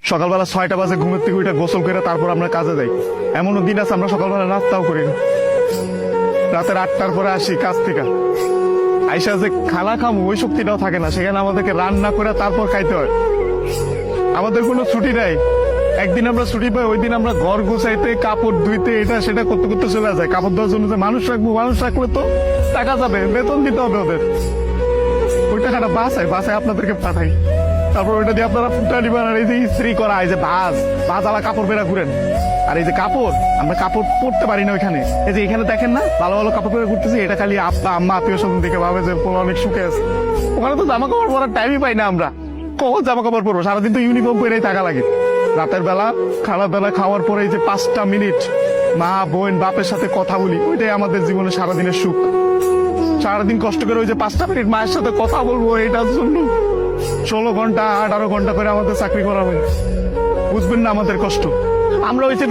সকালবেলা 6টা বাজে ঘুমের থেকে উঠে গোসল করে তারপর আমরা কাজে যাই। এমনও দিন আছে আমরা সকালবেলা নাস্তাও করি না। রাতের 8টার পরে আসি কাজ থেকে, আইসা যে খানা খামো ওই শক্তিটাও থাকে না, সেখানে আমাদেরকে রান্না করে তারপর খাইতে হয়। আমাদের কোনো ছুটি নাই। একদিন আমরা ছুটি পাই, ওই দিন আমরা ঘর গুছাইতে, কাপড় ধুইতে, এটা সেটা করতে করতে চলে যায়। কাপড় ধোয়ার জন্য যে মানুষ রাখবো, মানুষ রাখলে তো টাকা যাবে, বেতন দিতে হবে ওদের। ওই টাকাটা বাসায় আপনাদেরকে পাঠাই, তারপর ওইটা দিয়ে আপনারা ফুটা নিবেন। আর এই যে ইস্ত্রি করা, এই যে ভাজ আলা কাপড় বেরা ঘুরেন। আর এই যে কাপড়, আমরা কাপড় পরতে পারি না ওইখানে। এই যে এখানে দেখেন না ভালো ভালো কাপড় পরে ঘুরতেছি, এটা খালি আব্বা আম্মা আত্মীয় স্বজন দেখে ভাবে যে পোলা অনেক সুখে আছে। ওখানে তো জামা কাপড় পরার টাইমই পাই না আমরা। কখন জামা কাপড় পরবো? সারাদিন তো ইউনিফর্ম পরেই থাকা লাগে। রাতের বেলা বেলা খাওয়ার পরে এই যে 5টা মিনিট মা বোন বাপের সাথে কথা বলি, ওইটাই আমাদের জীবনে সারাদিনের সুখ। সারাদিন কষ্ট করে ওই যে 5টা মিনিট মায়ের সাথে কথা বলবো, এটার জন্য 16 ঘন্টা 18 ঘন্টা করে আমাদের চাকরি করা হয়। বুঝবেন না আমাদের কষ্ট। আমরা ওই যে